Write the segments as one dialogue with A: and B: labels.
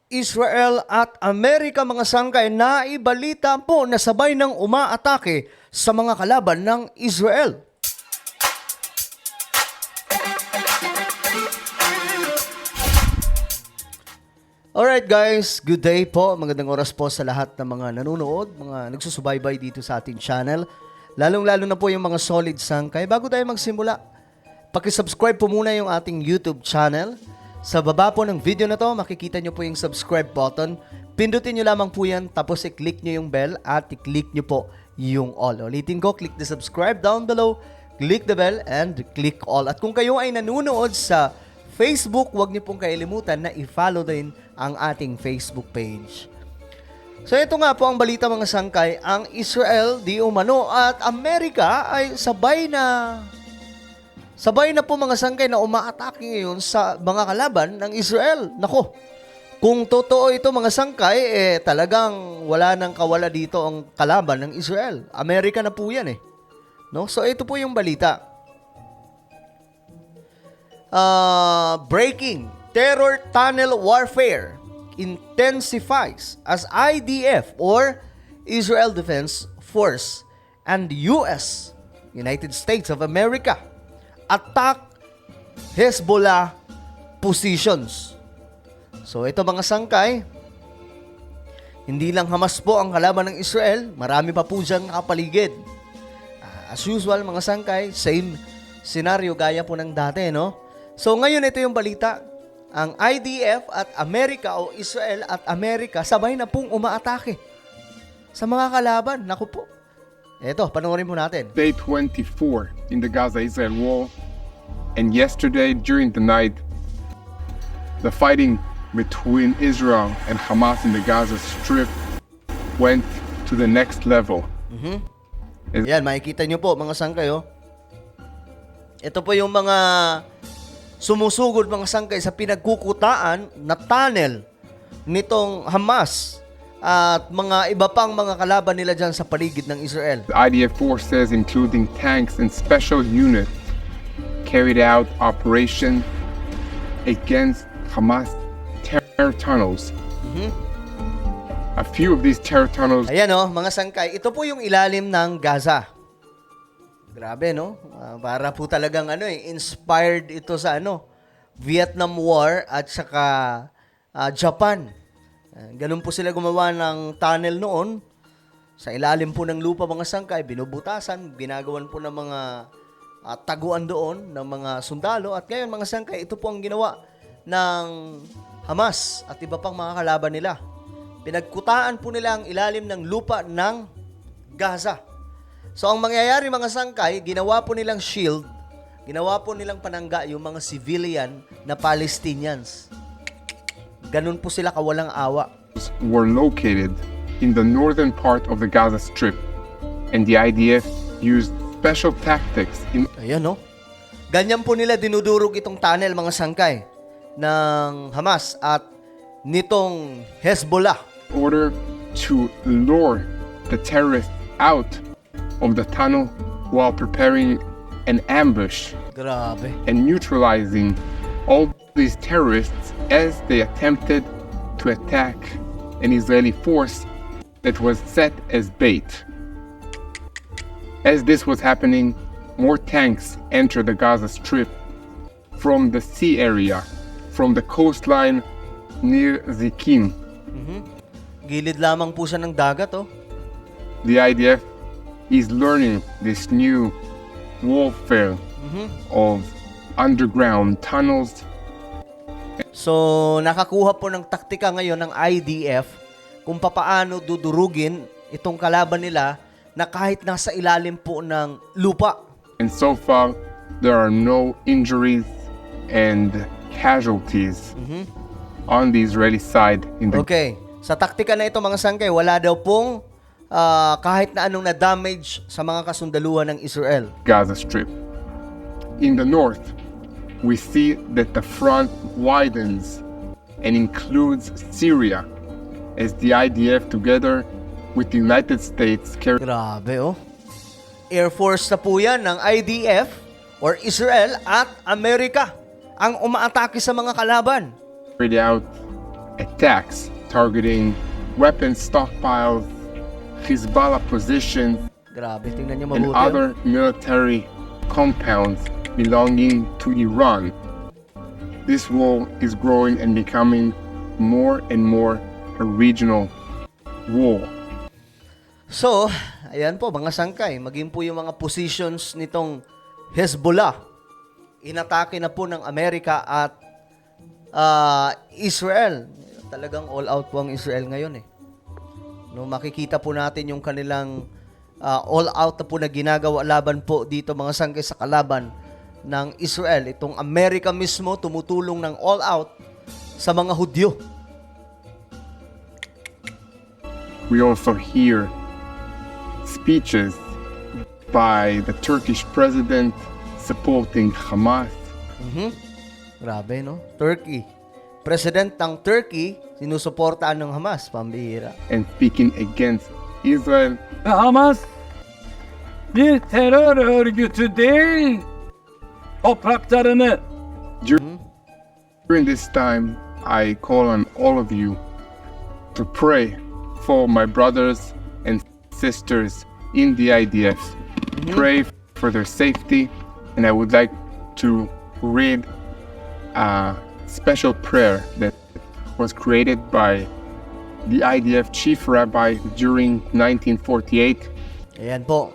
A: Israel at Amerika mga sangkay, naibalita po na sabay ng umaatake sa mga kalaban ng Israel. Alright guys, good day po. Magandang oras po sa lahat ng mga nanonood, mga nagsusubaybay dito sa ating channel. Lalong-lalo na po yung mga solid sangkay. Bago tayo magsimula, pakisubscribe po muna yung ating YouTube channel. Sa baba po ng video na to, makikita nyo po yung subscribe button. Pindutin nyo lamang po yan, tapos i-click nyo yung bell at i-click nyo po yung all. Ulitin ko, click the subscribe down below, click the bell, and click all. At kung kayo ay nanonood sa Facebook, huwag nyo pong kailimutan na i-follow din ang ating Facebook page. So ito nga po ang balita mga sangkay, ang Israel di umano at Amerika ay sabay na po mga sangkay na umaatake ngayon sa mga kalaban ng Israel. Nako, kung totoo ito mga sangkay, talagang wala nang kawala dito ang kalaban ng Israel. Amerika na po yan No? So ito po yung balita. Breaking, terror tunnel warfare intensifies as IDF or Israel Defense Force and US, United States of America, attack Hezbollah positions. So ito mga sangkay, hindi lang Hamas po ang kalaban ng Israel, marami pa po dyan nakapaligid. As usual mga sangkay, same scenario gaya po ng dati, no? So ngayon ito yung balita, ang IDF at Amerika o Israel at Amerika sabay na pong umaatake sa mga kalaban. Naku po. Eto, panoorin mo natin.
B: Day 24 in the Gaza-Israel war, and yesterday during the night, the fighting between Israel and Hamas in the Gaza Strip went to the next level.
A: Yan, makikita nyo po mga sangkay. Ito po yung mga sumusugod mga sangkay sa pinagkukutaan na tunnel nitong Hamas at mga iba pang mga kalaban nila dyan sa paligid ng Israel.
B: The IDF forces, including tanks and special units, carried out operation against Hamas terror tunnels. A few of these terror tunnels.
A: Ayan mga sangkay, ito po yung ilalim ng Gaza. Grabe, no? Para po talagang inspired ito sa Vietnam War at saka Japan. Ganun po sila gumawa ng tunnel noon. Sa ilalim po ng lupa mga sangkay, binubutasan, ginagawan po ng mga taguan doon ng mga sundalo. At ngayon mga sangkay, ito po ang ginawa ng Hamas at iba pang mga kalaban nila. Pinagkutaan po nila ang ilalim ng lupa ng Gaza. So ang mangyayari mga sangkay, ginawa po nilang shield, ginawa po nilang panangga yung mga civilian na Palestinians. Ganun po sila kawalang awa.
B: Were located in the northern part of the Gaza Strip, and the IDF used special tactics in
A: Ayan Ganyan po nila dinudurog itong tunnel mga sangkay ng Hamas at nitong Hezbollah.
B: order to lure the terrorists out of the tunnel while preparing an ambush
A: Grabe.
B: and neutralizing all these terrorists as they attempted to attack an Israeli force that was set as bait. As this was happening, more tanks entered the Gaza Strip from the sea area, from the coastline near Zikim.
A: Gilid lamang po siya ng dagat
B: The IDF is learning this new warfare of underground tunnels.
A: So, nakakuha po ng taktika ngayon ng IDF kung papaano dudurugin itong kalaban nila na kahit nasa ilalim po ng lupa.
B: And so far, there are no injuries and casualties on the Israeli side in the
A: Okay. Sa taktika na ito mga sangkay, wala daw pong kahit na anong na-damage sa mga kasundaluhan ng Israel.
B: Gaza Strip. In the north, we see that the front widens and includes Syria as the IDF together with the United States carry
A: Grabe Air Force na po yan ng IDF or Israel at Amerika ang umaatake sa mga kalaban.
B: carried out attacks targeting weapons stockpiles, Hezbollah positions,
A: Grabe, tingnan niyo
B: and
A: mabuti.
B: other military compounds belonging to Iran. This war is growing and becoming more and more a regional war.
A: So, ayan po mga sangkay, maging po yung mga positions nitong Hezbollah, inatake na po ng Amerika at Israel. Talagang all out po ang Israel ngayon eh. No, makikita po natin yung kanilang all out na po na ginagawa laban po dito mga sangkay sa kalaban ng Israel. Itong Amerika mismo tumutulong ng all out sa mga Hudyo.
B: We also hear speeches by the Turkish president supporting Hamas.
A: Grabe, no? Turkey. President ng Turkey, sinusuportaan ng Hamas. Pambihira.
B: And speaking against Israel.
C: Hamas bir terör örgütü değil, topraklarını
B: During this time, I call on all of you to pray for my brothers and sisters in the IDF. Pray for their safety, and I would like to read a special prayer that was created by the IDF chief rabbi during 1948.
A: Ayan po,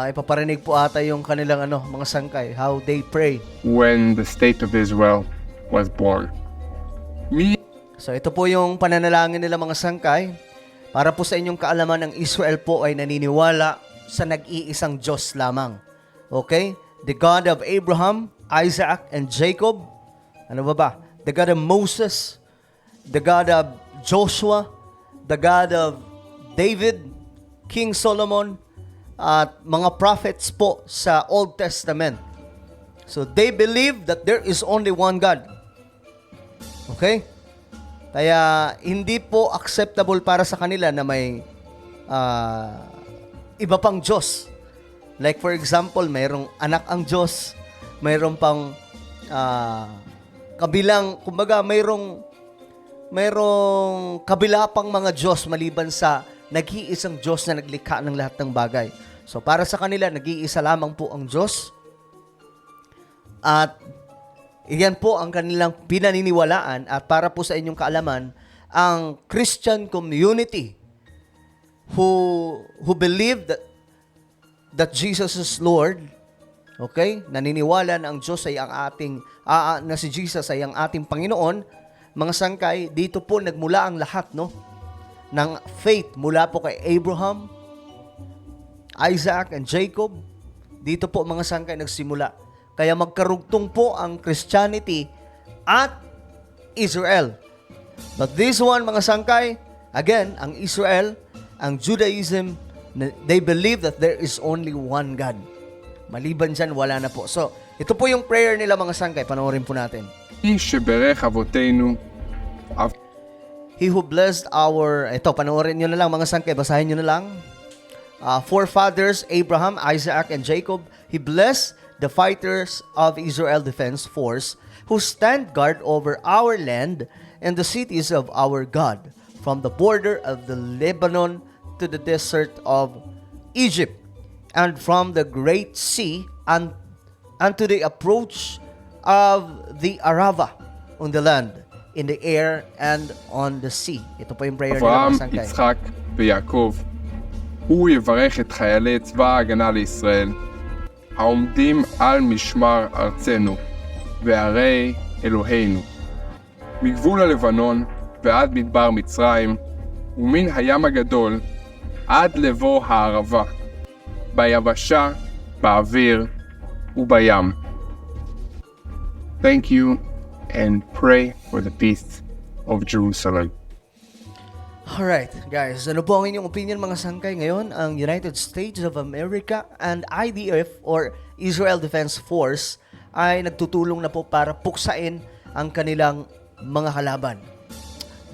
A: ipaparinig po ata yung kanilang mga sangkay, how they pray.
B: When the state of Israel was born. Me
A: So ito po yung pananalangin nila mga sangkay. Para po sa inyong kaalaman, ang Israel po ay naniniwala sa nag-iisang Diyos lamang. Okay? The God of Abraham, Isaac, and Jacob. Ano ba? The God of Moses, the God of Joshua, the God of David, King Solomon, at mga prophets po sa Old Testament. So they believe that there is only one God. Okay? Kaya hindi po acceptable para sa kanila na may iba pang Diyos. Like for example, mayroong anak ang Diyos, mayroong pang kabilang, kumbaga mayroong kabila pang mga Diyos maliban sa nag-iisang Diyos na naglikha ng lahat ng bagay. So para sa kanila, nag-iisa lamang po ang Diyos. At iyan po ang kanilang pinaniniwalaan. At para po sa inyong kaalaman, ang Christian community who believe that Jesus is Lord, okay? Naniniwala na ang Diyos ay ang ating, na si Jesus ay ang ating Panginoon, mga sangkay, dito po nagmula ang lahat, no? Ng faith mula po kay Abraham, Isaac, and Jacob. Dito po mga sangkay nagsimula. Kaya magkarugtong po ang Christianity at Israel. But this one, mga sangkay, again, ang Israel, ang Judaism, they believe that there is only one God. Maliban dyan, wala na po. So, ito po yung prayer nila mga sangkay. Panoorin po natin.
B: שבירך אבותינו,
A: He who blessed our, ito, panoorin nyo na lang mga sangkay, basahin nyo na lang. Forefathers, Abraham, Isaac, and Jacob, He blessed the fighters of Israel Defense Force who stand guard over our land and the cities of our God, from the border of the Lebanon to the desert of Egypt, and from the great sea unto the approach of the Arava, on the land, in the air, and on the sea. Ito po yung prayer nila
B: אברהם,
A: mga sangkay.
B: יצחק ויעקב. הוא יברך את חיילי צבא ההגנה לישראל, העומדים על משמר ארצנו וערי אלוהינו, מגבול הלבנון ועד מדבר מצרים, ומן הים הגדול עד לבוא הערבה, ביבשה, באוויר ובים. Thank you, and pray for the peace of Jerusalem.
A: Alright, guys. Ano po ang inyong opinion mga sangkay ngayon? Ang United States of America and IDF or Israel Defense Force ay nagtutulong na po para puksain ang kanilang mga kalaban.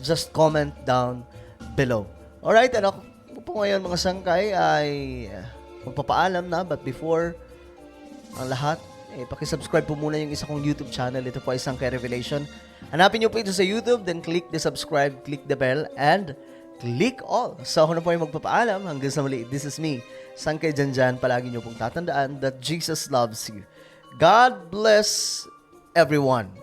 A: Just comment down below. Alright, ano po ngayon mga sangkay ay magpapaalam na, but before ang lahat, pakisubscribe po muna yung isa kong YouTube channel. Ito po ay Sangkay Revelation. Hanapin nyo po ito sa YouTube, then click the subscribe, click the bell, and click all. So ako na po yung magpapaalam. Hanggang sa muli, this is me, Sangkay Janjan. Palagi nyo pong tatandaan that Jesus loves you. God bless everyone.